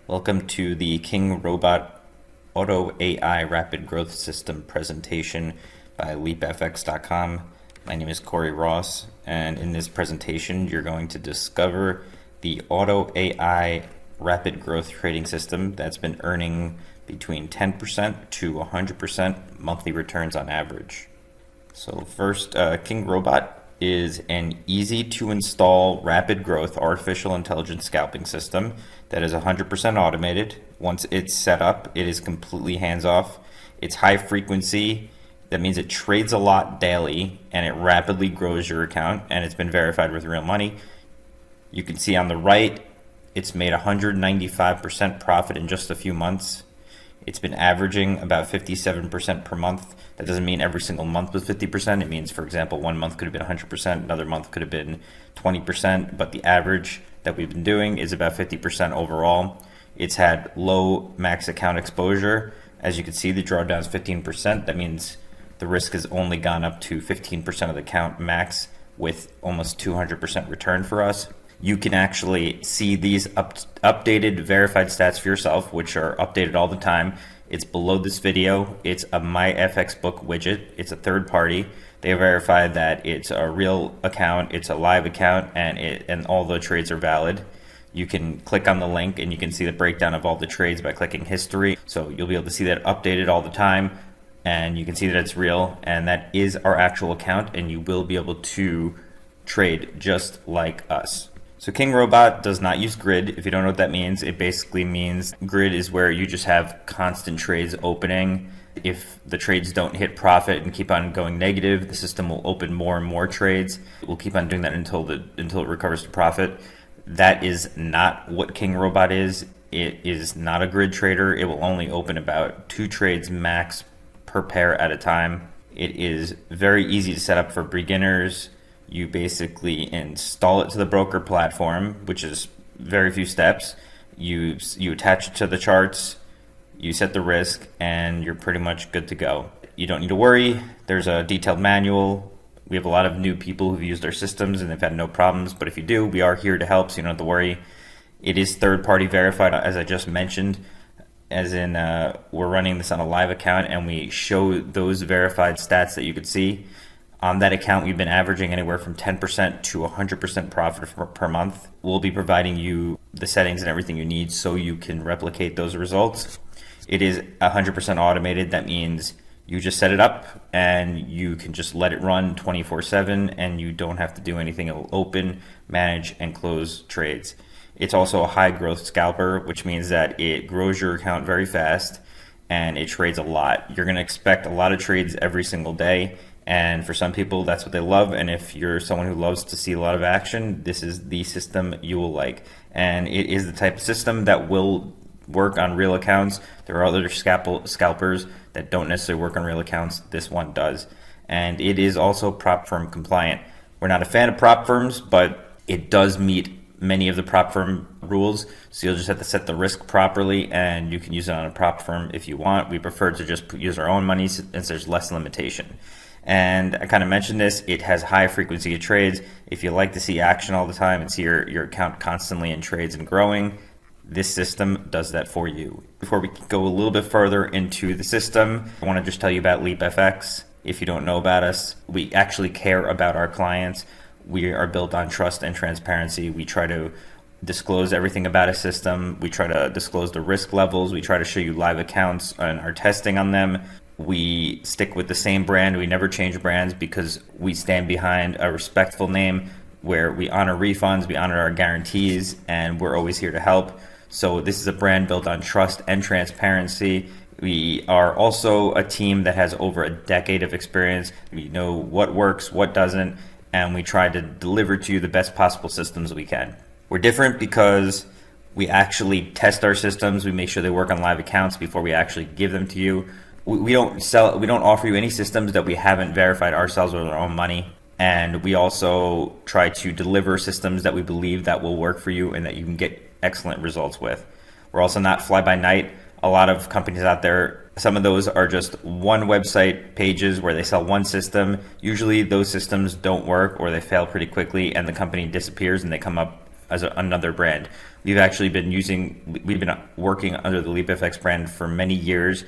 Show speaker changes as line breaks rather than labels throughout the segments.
Welcome to the King Robot Auto AI Rapid Growth System presentation by LeapFX.com. My name is Corey Ross, and in this presentation, you're going to discover the Auto AI Rapid Growth Trading System that's been earning between 10% to 100% monthly returns on average. So first, King Robot is an easy to install rapid growth artificial intelligence scalping system that is 100% automated. Once it's set up, it is completely hands off. It's high frequency. That means it trades a lot daily and it rapidly grows your account, and it's been verified with real money. You can see on the right, it's made 195% profit in just a few months. It's been averaging about 57% per month. That doesn't mean every single month was 50%. It means, for example, one month could have been 100%, another month could have been 20%, but the average that we've been doing is about 50% overall. It's had low max account exposure. As you can see, the drawdown is 15%. That means the risk has only gone up to 15% of the account max with almost 200% return for us. You can actually see these updated verified stats for yourself, which are updated all the time. It's below this video. It's a MyFXBook widget. It's a third party. They verified that it's a real account, it's a live account, and all the trades are valid. You can click on the link and you can see the breakdown of all the trades by clicking history. So you'll be able to see that updated all the time, and you can see that it's real, and that is our actual account, and you will be able to trade just like us. So King Robot does not use grid. If you don't know what that means, it basically means grid is where you just have constant trades opening. If the trades don't hit profit and keep on going negative, the system will open more and more trades. It will keep on doing that until it recovers to profit. That is not what King Robot is. It is not a grid trader. It will only open about 2 trades max per pair at a time. It is very easy to set up for beginners. You basically install it to the broker platform, which is very few steps. You attach it to the charts, you set the risk, and you're pretty much good to go. You don't need to worry. There's a detailed manual. We have a lot of new people who've used our systems and they've had no problems, but if you do, we are here to help, so you don't have to worry. It is third-party verified, as I just mentioned, as in we're running this on a live account, and we show those verified stats that you could see. On that account, we've been averaging anywhere from 10% to 100% profit per month. We'll be providing you the settings and everything you need so you can replicate those results. It is 100% automated. That means you just set it up and you can just let it run 24/7, and you don't have to do anything. It will open, manage, and close trades. It's also a high growth scalper, which means that it grows your account very fast and it trades a lot. You're going to expect a lot of trades every single day. And for some people, that's what they love. And if you're someone who loves to see a lot of action, this is the system you will like. And it is the type of system that will work on real accounts. There are other scalpers that don't necessarily work on real accounts. This one does. And it is also prop firm compliant. We're not a fan of prop firms, but it does meet many of the prop firm rules. So you'll just have to set the risk properly, and you can use it on a prop firm if you want. We prefer to just use our own money since there's less limitation. And I kind of mentioned this, it has high frequency of trades. If you like to see action all the time and see your account constantly in trades and growing, this system does that for you. Before we go a little bit further into the system, I want to just tell you about LeapFX. If you don't know about us, we actually care about our clients. We are built on trust and transparency. We try to disclose everything about a system. We try to disclose the risk levels. We try to show you live accounts and our testing on them. We stick with the same brand. We never change brands because we stand behind a respectful name where we honor refunds, we honor our guarantees, and we're always here to help. So this is a brand built on trust and transparency. We are also a team that has over a decade of experience. We know what works, what doesn't, and we try to deliver to you the best possible systems we can. We're different because we actually test our systems. We make sure they work on live accounts before we actually give them to you. We don't offer you any systems that we haven't verified ourselves with our own money. And we also try to deliver systems that we believe that will work for you and that you can get excellent results with. We're also not fly by night. A lot of companies out there, some of those are just one website pages where they sell one system. Usually those systems don't work, or they fail pretty quickly and the company disappears and they come up another brand. We've been working under the LeapFX brand for many years.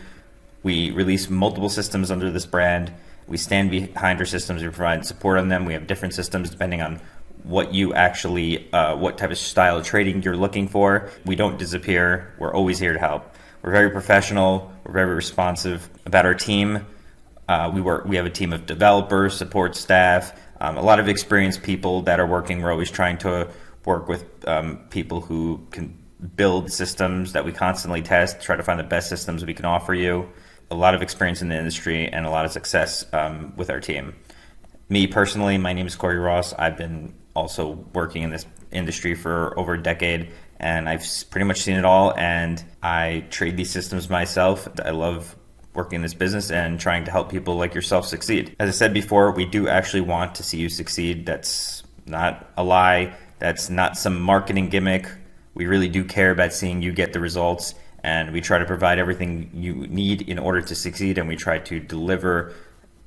We release multiple systems under this brand. We stand behind our systems. We provide support on them. We have different systems depending on what what type of style of trading you're looking for. We don't disappear. We're always here to help. We're very professional. We're very responsive. About our team, we have a team of developers, support staff, a lot of experienced people that are working. We're always trying to work with people who can build systems that we constantly test, try to find the best systems we can offer you. A lot of experience in the industry and a lot of success with our team. Me personally, my name is Corey Ross. I've been also working in this industry for over a decade, and I've pretty much seen it all, and I trade these systems myself. I love working in this business and trying to help people like yourself succeed. As I said before, we do actually want to see you succeed. That's not a lie. That's not some marketing gimmick. We really do care about seeing you get the results, and we try to provide everything you need in order to succeed, and we try to deliver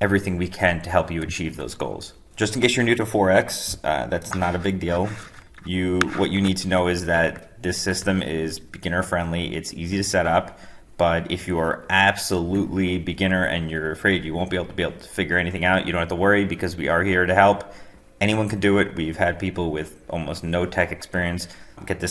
everything we can to help you achieve those goals. Just in case you're new to Forex, that's not a big deal. What you need to know is that this system is beginner friendly. It's easy to set up, but if you are absolutely beginner and you're afraid you won't be able to figure anything out, you don't have to worry, because we are here to help. Anyone can do it. We've had people with almost no tech experience get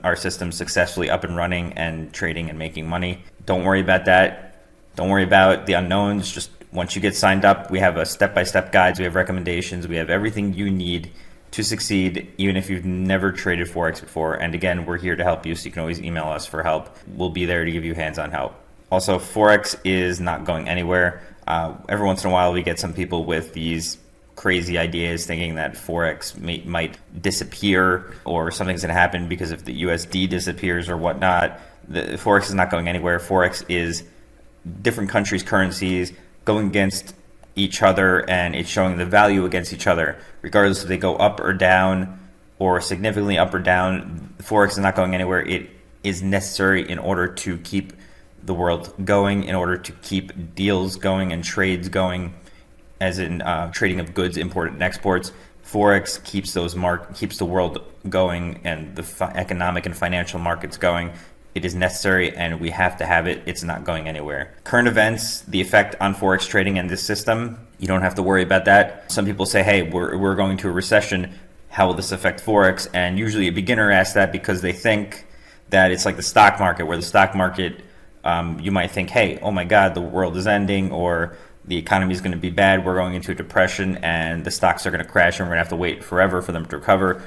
our system successfully up and running and trading and making money. Don't worry about that. Don't worry about the unknowns. Just once you get signed up, we have a step-by-step guides. We have recommendations. We have everything you need to succeed, even if you've never traded Forex before. And again, we're here to help you, so you can always email us for help. We'll be there to give you hands-on help. Also, Forex is not going anywhere. Every once in a while, we get some people with these crazy ideas thinking that Forex might disappear or something's going to happen because if the USD disappears or whatnot. Forex is not going anywhere. Forex is different countries' currencies going against each other, and it's showing the value against each other. Regardless if they go up or down or significantly up or down, Forex is not going anywhere. It is necessary in order to keep the world going, in order to keep deals going and trades going, as in trading of goods, imported and exports. Forex keeps the world going and the economic and financial markets going. It is necessary, and we have to have it. It's not going anywhere. Current events, the effect on Forex trading and this system, you don't have to worry about that. Some people say, hey, we're going to a recession. How will this affect Forex? And usually a beginner asks that because they think that it's like the stock market, where the stock market, you might think, hey, oh my God, the world is ending, or the economy is going to be bad. We're going into a depression, and the stocks are going to crash, and we're going to have to wait forever for them to recover.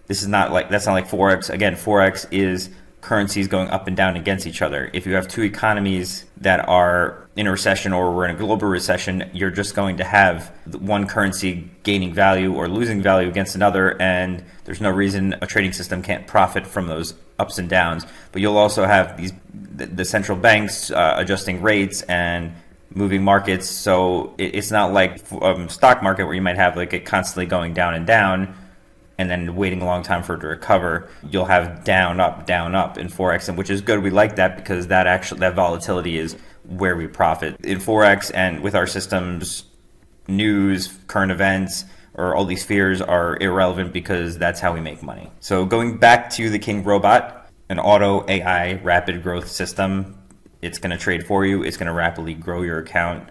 That's not like Forex. Again, Forex is currencies going up and down against each other. If you have two economies that are in a recession or we're in a global recession, you're just going to have one currency gaining value or losing value against another, and there's no reason a trading system can't profit from those ups and downs. But you'll also have the central banks adjusting rates and moving markets. So it's not like stock market where you might have like it constantly going down and then waiting a long time for it to recover. You'll have down up in Forex, and which is good. We like that because that volatility is where we profit. In Forex and with our systems, news, current events, or all these fears are irrelevant because that's how we make money. So going back to the King Robot, an auto AI rapid growth system, it's going to trade for you. It's going to rapidly grow your account.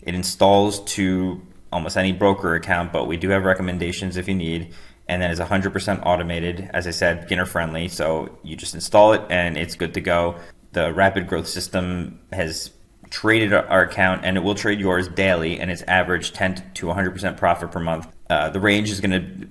It installs to almost any broker account, but we do have recommendations if you need. And then it's 100% automated, as I said, beginner friendly. So you just install it and it's good to go. The rapid growth system has traded our account, and it will trade yours daily, and it's average 10 to 100% profit per month. The range is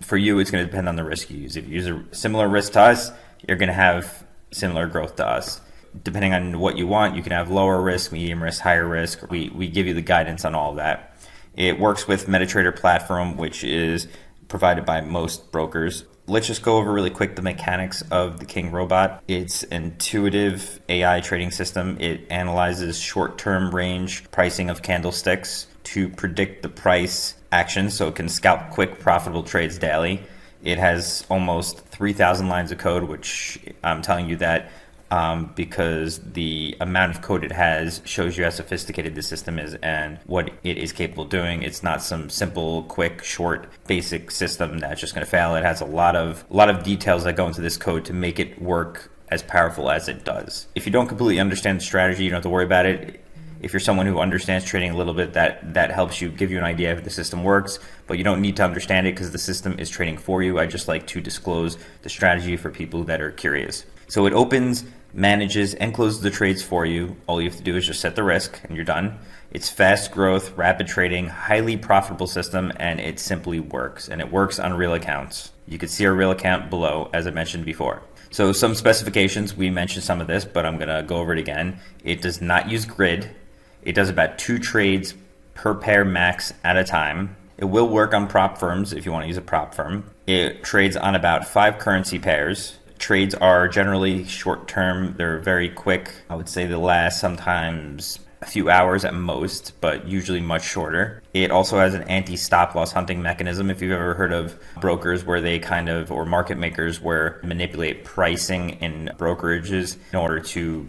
for you, it's going to depend on the risk you use. If you use a similar risk to us, you're going to have similar growth to us. Depending on what you want, you can have lower risk, medium risk, higher risk. We give you the guidance on all of that. It works with MetaTrader platform, which is provided by most brokers. Let's just go over really quick the mechanics of the King Robot. It's an intuitive AI trading system. It analyzes short-term range pricing of candlesticks to predict the price action, so it can scalp quick, profitable trades daily. It has almost 3,000 lines of code, which I'm telling you that because the amount of code it has shows you how sophisticated the system is and what it is capable of doing. It's not some simple, quick, short, basic system that's just going to fail. It has a lot of details that go into this code to make it work as powerful as it does. If you don't completely understand the strategy, you don't have to worry about it. If you're someone who understands trading a little bit, that helps you give you an idea if the system works, but you don't need to understand it because the system is trading for you. I just like to disclose the strategy for people that are curious. So it opens, manages, and closes the trades for you. All you have to do is just set the risk and you're done. It's fast growth, rapid trading, highly profitable system, and it simply works. And it works on real accounts. You can see our real account below, as I mentioned before. So some specifications, we mentioned some of this, but I'm going to go over it again. It does not use grid. It does about 2 trades per pair max at a time. It will work on prop firms if you want to use a prop firm. It trades on about 5 currency pairs. Trades are generally short term. They're very quick. I would say they last sometimes a few hours at most, but usually much shorter. It also has an anti-stop loss hunting mechanism. If you've ever heard of brokers where they or market makers where manipulate pricing in brokerages in order to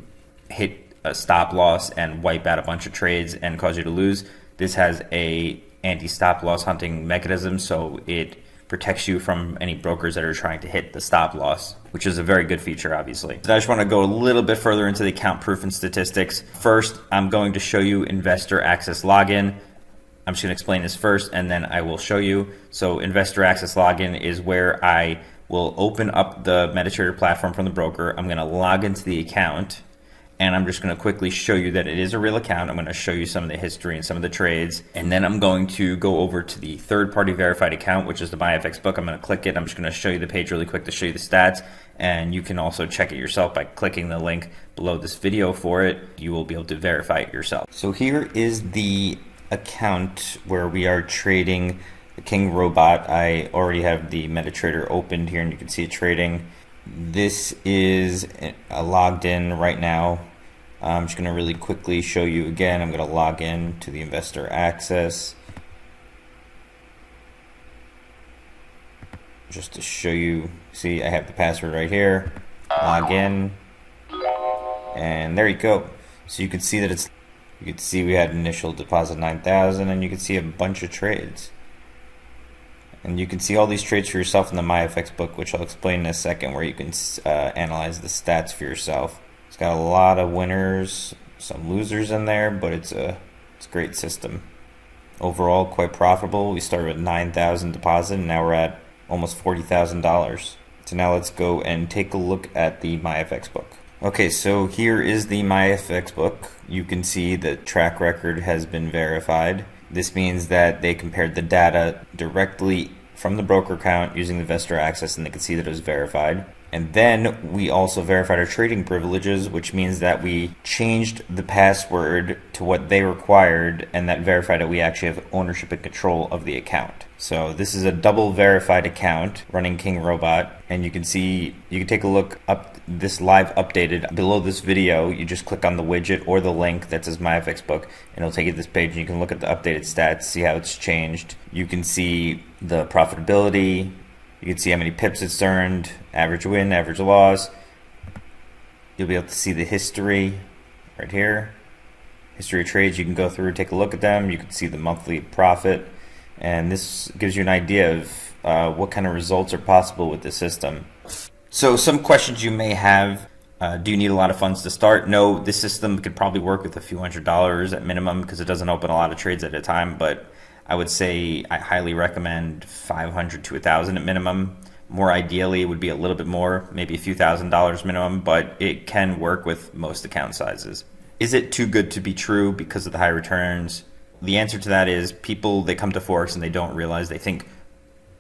hit a stop loss and wipe out a bunch of trades and cause you to lose, this has a anti-stop loss hunting mechanism, so it protects you from any brokers that are trying to hit the stop loss, which is a very good feature, obviously. So I just want to go a little bit further into the account proof and statistics. First, I'm going to show you Investor Access Login. I'm just going to explain this first, and then I will show you. So Investor Access Login is where I will open up the MetaTrader platform from the broker. I'm going to log into the account, and I'm just going to quickly show you that it is a real account. I'm going to show you some of the history and some of the trades. And then I'm going to go over to the third-party verified account, which is the MyFX book. I'm going to click it. I'm just going to show you the page really quick to show you the stats. And you can also check it yourself by clicking the link below this video for it. You will be able to verify it yourself. So here is the account where we are trading the King Robot. I already have the MetaTrader opened here, and you can see it trading. This is logged in right now. I'm just going to really quickly show you again. I'm going to log in to the Investor Access just to show you. See, I have the password right here. Log in, and there you go. So you can see that you can see we had initial deposit 9,000, and you can see a bunch of trades. And you can see all these trades for yourself in the MyFX book, which I'll explain in a second, where you can analyze the stats for yourself. It's got a lot of winners, some losers in there, but it's a great system. Overall, quite profitable. We started with 9,000 deposit, and now we're at almost $40,000. So now let's go and take a look at the MyFX book. Okay, so here is the MyFX book. You can see the track record has been verified. This means that they compared the data directly from the broker account using the Investor Access, and they can see that it was verified. And then we also verified our trading privileges, which means that we changed the password to what they required, and that verified that we actually have ownership and control of the account. So this is a double verified account running King Robot, and you can see, you can take a look up this live updated below this video. You just click on the widget or the link that says MyFX book, and it'll take you to this page, and you can look at the updated stats, see how it's changed. You can see the profitability. You can see how many pips it's earned, average win, average loss. You'll be able to see the history right here. History of trades, you can go through and take a look at them. You can see the monthly profit. And this gives you an idea of what kind of results are possible with this system. So some questions you may have. Do you need a lot of funds to start? No, this system could probably work with a few $100s at minimum because it doesn't open a lot of trades at a time, but I would say I highly recommend 500 to 1,000 at minimum. More ideally, it would be a little bit more, maybe a few $1,000s minimum, but it can work with most account sizes. Is it too good to be true because of the high returns? The answer to that is people, they come to Forex and they don't realize, they think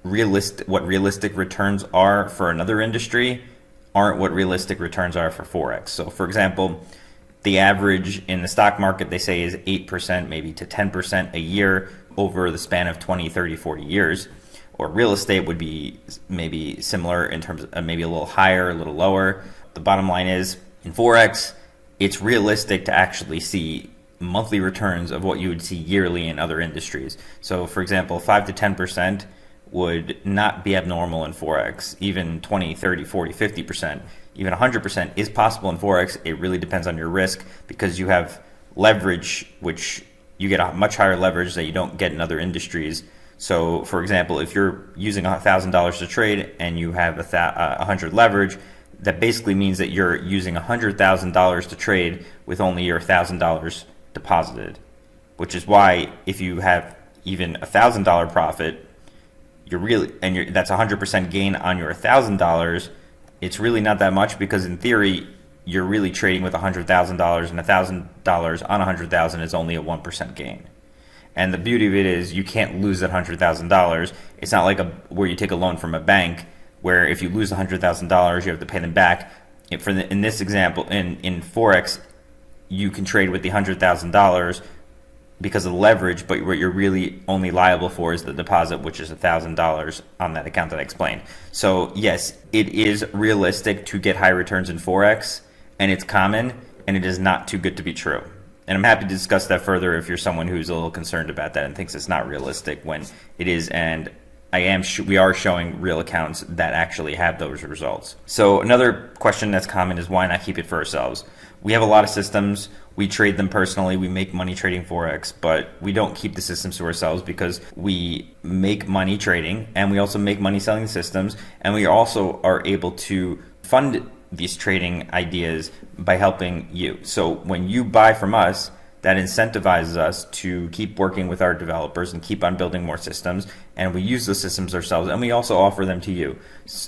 what realistic returns are for another industry aren't what realistic returns are for Forex. So for example, the average in the stock market, they say, is 8%, maybe to 10% a year over the span of 20, 30, 40 years. Or real estate would be maybe similar in terms of maybe a little higher, a little lower. The bottom line is, in Forex, it's realistic to actually see monthly returns of what you would see yearly in other industries. So for example, 5 to 10% would not be abnormal in Forex. Even 20, 30, 40, 50%. even 100% is possible in Forex. It really depends on your risk because you have leverage, which you get a much higher leverage that you don't get in other industries. So, for example, if you're using $1,000 to trade and you have 100 leverage, that basically means that you're using $100,000 to trade with only your $1,000 deposited, which is why if you have even $1,000 profit, that's 100% gain on your $1,000. It's really not that much because in theory, you're really trading with $100,000, and $1,000 on $100,000 is only a 1% gain. And the beauty of it is you can't lose that $100,000. It's not like where you take a loan from a bank where if you lose $100,000, you have to pay them back. In this example, in Forex, you can trade with the $100,000 because of the leverage, but what you're really only liable for is the deposit, which is $1,000 on that account that I explained. So yes, it is realistic to get high returns in Forex, and it's common, and it is not too good to be true. And I'm happy to discuss that further if you're someone who's a little concerned about that and thinks it's not realistic when it is. And we are showing real accounts that actually have those results. So another question that's common is why not keep it for ourselves? We have a lot of systems. We trade them personally. We make money trading Forex, but we don't keep the systems to ourselves because we make money trading and we also make money selling the systems. And we also are able to fund these trading ideas by helping you. So when you buy from us, that incentivizes us to keep working with our developers and keep on building more systems. And we use those systems ourselves, and we also offer them to you.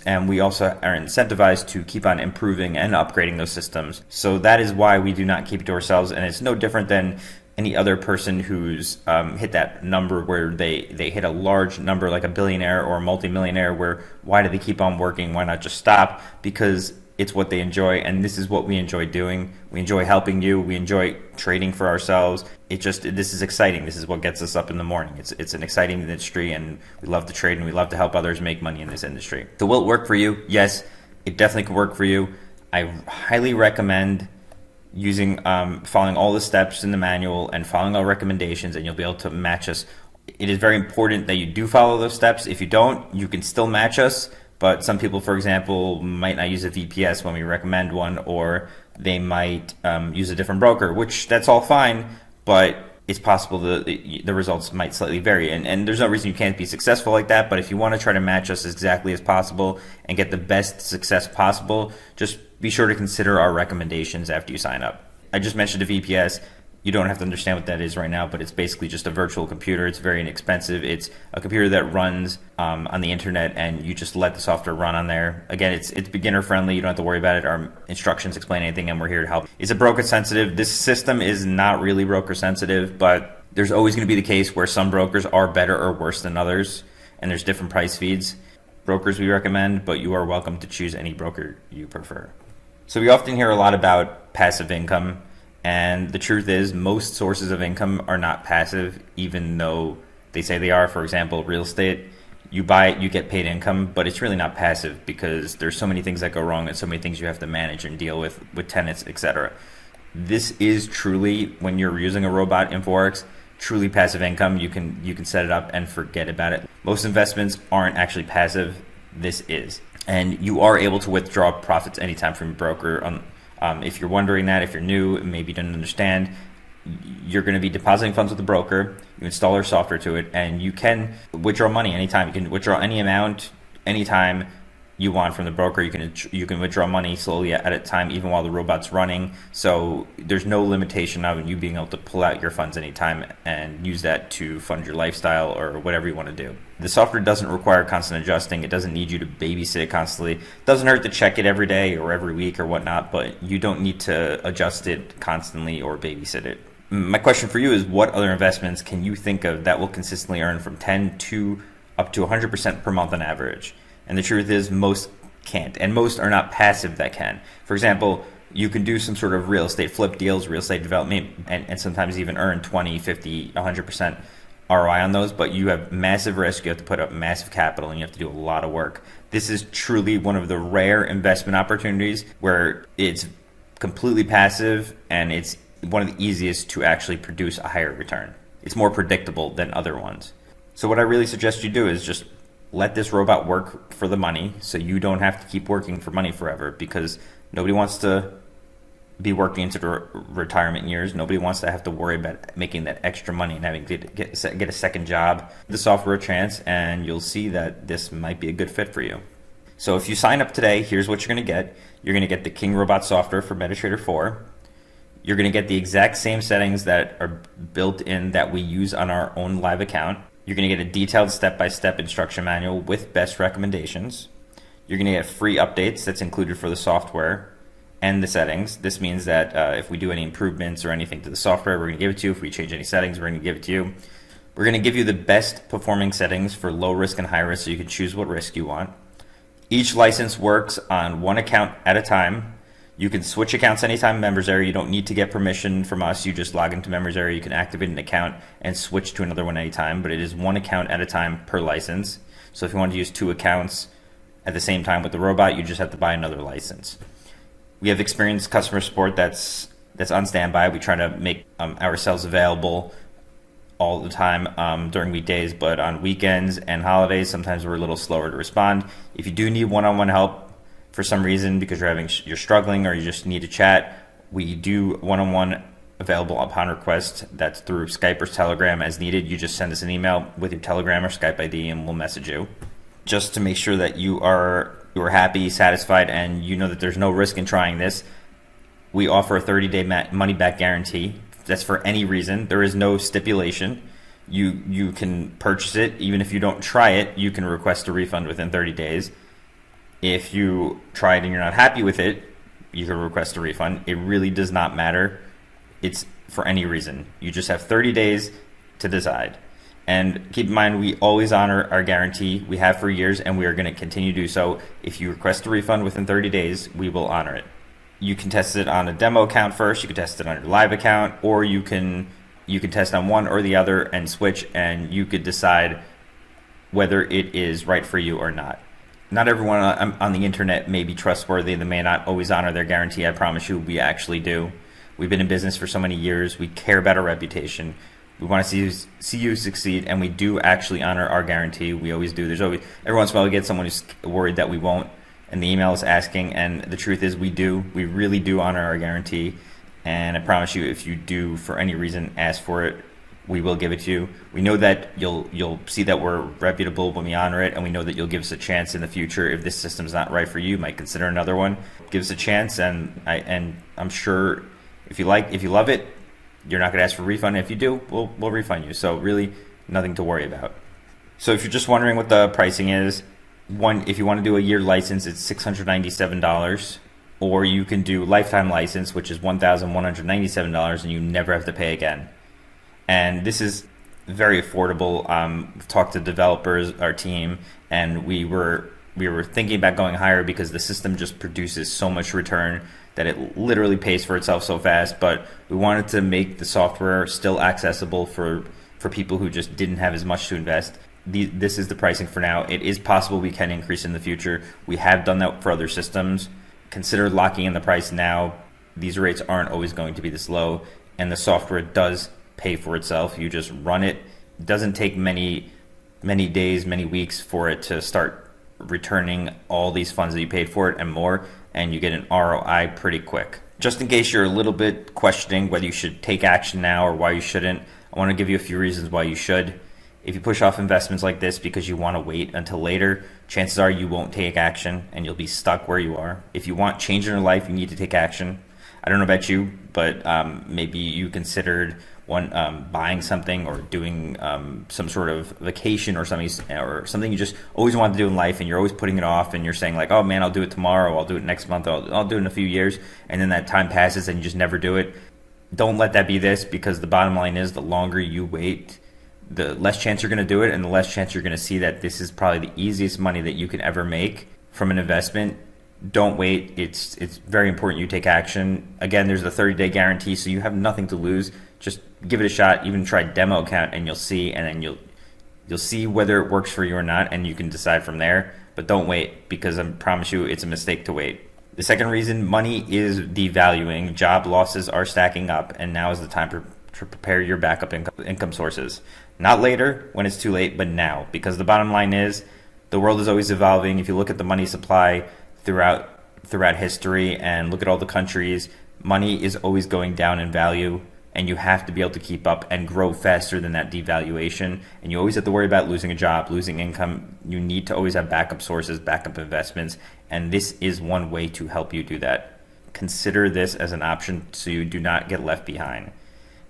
And we also are incentivized to keep on improving and upgrading those systems. So that is why we do not keep it to ourselves. And it's no different than any other person who's hit that number where they hit a large number like a billionaire or a multimillionaire, where why do they keep on working? Why not just stop? Because it's what they enjoy, and this is what we enjoy doing. We enjoy helping you. We enjoy trading for ourselves. This is exciting. This is what gets us up in the morning. It's an exciting industry, and we love to trade, and we love to help others make money in this industry. So will it work for you? Yes, it definitely can work for you. I highly recommend following all the steps in the manual and following our recommendations, and you'll be able to match us. It is very important that you do follow those steps. If you don't, you can still match us. But some people, for example, might not use a VPS when we recommend one, or they might use a different broker, which that's all fine, but it's possible the results might slightly vary. And there's no reason you can't be successful like that, but if you want to try to match us as exactly as possible and get the best success possible, just be sure to consider our recommendations after you sign up. I just mentioned a VPS. You don't have to understand what that is right now, but it's basically just a virtual computer. It's very inexpensive. It's a computer that runs on the internet, and you just let the software run on there. Again, it's beginner friendly. You don't have to worry about it. Our instructions explain anything, and we're here to help. Is it broker sensitive? This system is not really broker sensitive, but there's always going to be the case where some brokers are better or worse than others, and there's different price feeds. Brokers we recommend, but you are welcome to choose any broker you prefer. So we often hear a lot about passive income. And the truth is, most sources of income are not passive, even though they say they are. For example, real estate, you buy it, you get paid income, but it's really not passive because there's so many things that go wrong and so many things you have to manage and deal with tenants, etc. This is truly, when you're using a robot in Forex, truly passive income. You can set it up and forget about it. Most investments aren't actually passive. This is. And you are able to withdraw profits anytime from your broker. If you're wondering that, if you're new, maybe you didn't understand, you're going to be depositing funds with the broker. You install our software to it, and you can withdraw money anytime. You can withdraw any amount anytime you want from the broker. You can withdraw money slowly at a time, even while the robot's running. So there's no limitation of you being able to pull out your funds anytime and use that to fund your lifestyle or whatever you want to do. The software doesn't require constant adjusting. It doesn't need you to babysit it constantly. It doesn't hurt to check it every day or every week or whatnot, but you don't need to adjust it constantly or babysit it. My question for you is, what other investments can you think of that will consistently earn from 10 to up to 100% per month on average? And the truth is, most can't, and most are not passive that can. For example, you can do some sort of real estate flip deals, real estate development, and sometimes even earn 20, 50, 100% ROI on those, but you have massive risk. You have to put up massive capital, and you have to do a lot of work. This is truly one of the rare investment opportunities where it's completely passive, and it's one of the easiest to actually produce a higher return. It's more predictable than other ones. So what I really suggest you do is just let this robot work for the money, so you don't have to keep working for money forever, because Nobody wants to be working into the retirement years. Nobody wants to have to worry about making that extra money and having to get a second job. The software a chance, and you'll see that this might be a good fit for you. So if you sign up today, here's what you're going to get. You're going to get the King Robot software for MetaTrader 4. You're going to get the exact same settings that are built in that we use on our own live account. You're going to get a detailed step-by-step instruction manual with best recommendations. You're going to get free updates that's included for the software and the settings. This means that if we do any improvements or anything to the software, we're going to give it to you. If we change any settings, we're going to give it to you. We're going to give you the best performing settings for low risk and high risk so you can choose what risk you want. Each license works on one account at a time. You can switch accounts anytime in Members Area. You don't need to get permission from us. You just log into Members Area. You can activate an account and switch to another one anytime, but it is one account at a time per license. So if you want to use 2 accounts at the same time with the robot, you just have to buy another license. We have experienced customer support that's on standby. We try to make ourselves available all the time during weekdays, but on weekends and holidays, sometimes we're a little slower to respond. If you do need one-on-one help for some reason because you're struggling or you just need to chat, we do one-on-one available upon request. That's through Skype or Telegram as needed. You just send us an email with your Telegram or Skype ID and we'll message you. Just to make sure that you are happy, satisfied, and you know that there's no risk in trying this, we offer a 30-day money-back guarantee. That's for any reason. There is no stipulation. You can purchase it. Even if you don't try it, you can request a refund within 30 days. If you try it and you're not happy with it, you can request a refund. It really does not matter. It's for any reason. You just have 30 days to decide. And keep in mind, we always honor our guarantee. We have for years, and we are going to continue to do so. If you request a refund within 30 days, we will honor it. You can test it on a demo account first. You can test it on your live account, or you can test on one or the other and switch, and you could decide whether it is right for you or not. Not everyone on the internet may be trustworthy. They may not always honor their guarantee. I promise you, we actually do. We've been in business for so many years. We care about our reputation. We want to see you succeed, and we do actually honor our guarantee. We always do. There's always, every once in a while we get someone who's worried that we won't, and the email is asking, and the truth is we do. We really do honor our guarantee, and I promise you, if you do for any reason ask for it, we will give it to you. We know that you'll see that we're reputable when we honor it, and we know that you'll give us a chance in the future. If this system's not right for you, you might consider another one. Give us a chance, and I'm sure if you love it, you're not going to ask for a refund. If you do, we'll refund you. So really, nothing to worry about. So if you're just wondering what the pricing is, if you want to do a year license, it's $697, or you can do lifetime license, which is $1,197, and you never have to pay again. And this is very affordable. We've talked to developers, our team, and we were thinking about going higher because the system just produces so much return that it literally pays for itself so fast. But we wanted to make the software still accessible for people who just didn't have as much to invest. This is the pricing for now. It is possible we can increase in the future. We have done that for other systems. Consider locking in the price now. These rates aren't always going to be this low, and the software does pay for itself. You just run it. It doesn't take many days, many weeks for it to start returning all these funds that you paid for it and more, and you get an ROI pretty quick. Just in case you're a little bit questioning whether you should take action now or why you shouldn't, I want to give you a few reasons why you should. If you push off investments like this because you want to wait until later, chances are you won't take action and you'll be stuck where you are. If you want change in your life, you need to take action. I don't know about you, but maybe you considered buying something or doing some sort of vacation or something you just always wanted to do in life, and you're always putting it off, and you're saying like, oh man, I'll do it tomorrow, I'll do it next month, I'll do it in a few years, and then that time passes and you just never do it. Don't let that be this, because the bottom line is the longer you wait, the less chance you're going to do it, and the less chance you're going to see that this is probably the easiest money that you can ever make from an investment. Don't wait. It's very important you take action. Again, there's the 30-day guarantee, so you have nothing to lose. Just give it a shot. Even try demo account, and you'll see, and then you'll see whether it works for you or not, and you can decide from there. But don't wait, because I promise you it's a mistake to wait. The second reason, money is devaluing. Job losses are stacking up, and now is the time to prepare your backup income sources. Not later when it's too late, but now, because the bottom line is the world is always evolving. If you look at the money supply throughout throughout history and look at all the countries, money is always going down in value, and you have to be able to keep up and grow faster than that devaluation. And you always have to worry about losing a job, losing income. You need to always have backup sources, backup investments, and this is one way to help you do that. Consider this as an option so you do not get left behind.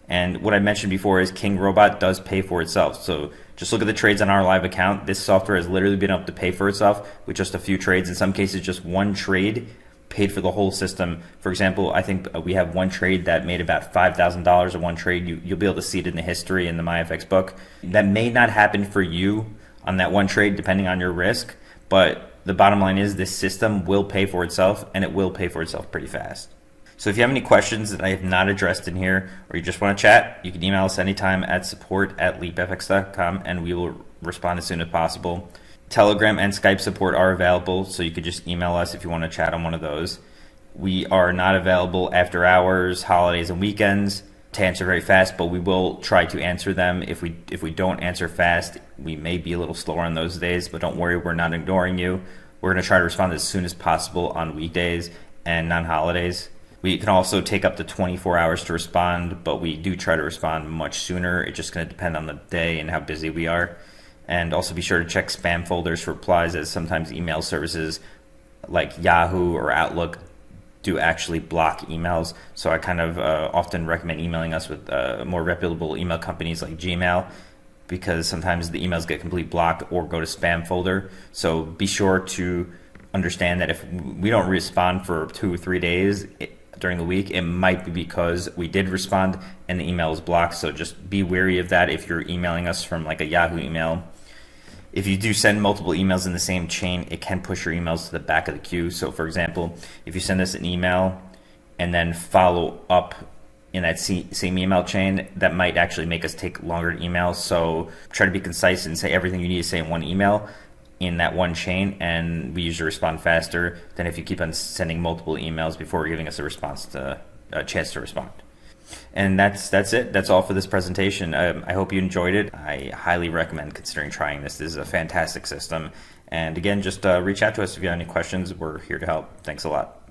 And what I mentioned before is King Robot does pay for itself. So just look at the trades on our live account. This software has literally been able to pay for itself with just a few trades. In some cases, just one trade paid for the whole system. For example, I think we have one trade that made about $5,000 in one trade. You'll be able to see it in the history in the MyFX book. That may not happen for you on that one trade, depending on your risk. But the bottom line is this system will pay for itself, and it will pay for itself pretty fast. So if you have any questions that I have not addressed in here, or you just want to chat, you can email us anytime at support@leapfx.com, and we will respond as soon as possible. Telegram and Skype support are available, so you could just email us if you want to chat on one of those. We are not available after hours, holidays, and weekends to answer very fast, but we will try to answer them. If we don't answer fast, we may be a little slower on those days, but don't worry, we're not ignoring you. We're going to try to respond as soon as possible on weekdays and non-holidays. We can also take up to 24 hours to respond, but we do try to respond much sooner. It's just going to depend on the day and how busy we are. And also be sure to check spam folders for replies, as sometimes email services like Yahoo or Outlook do actually block emails. So I kind of often recommend emailing us with more reputable email companies like Gmail, because sometimes the emails get completely blocked or go to spam folder. So be sure to understand that if we don't respond for 2 or 3 days during the week, it might be because we did respond and the email is blocked. So just be wary of that if you're emailing us from like a Yahoo email. If you do send multiple emails in the same chain, it can push your emails to the back of the queue. So for example, if you send us an email and then follow up in that same email chain, that might actually make us take longer to email. So try to be concise and say everything you need to say in one email in that one chain, and we usually respond faster than if you keep on sending multiple emails before giving us a chance to respond. And that's it. That's all for this presentation. I hope you enjoyed it. I highly recommend considering trying this. This is a fantastic system. And again, just reach out to us if you have any questions. We're here to help. Thanks a lot.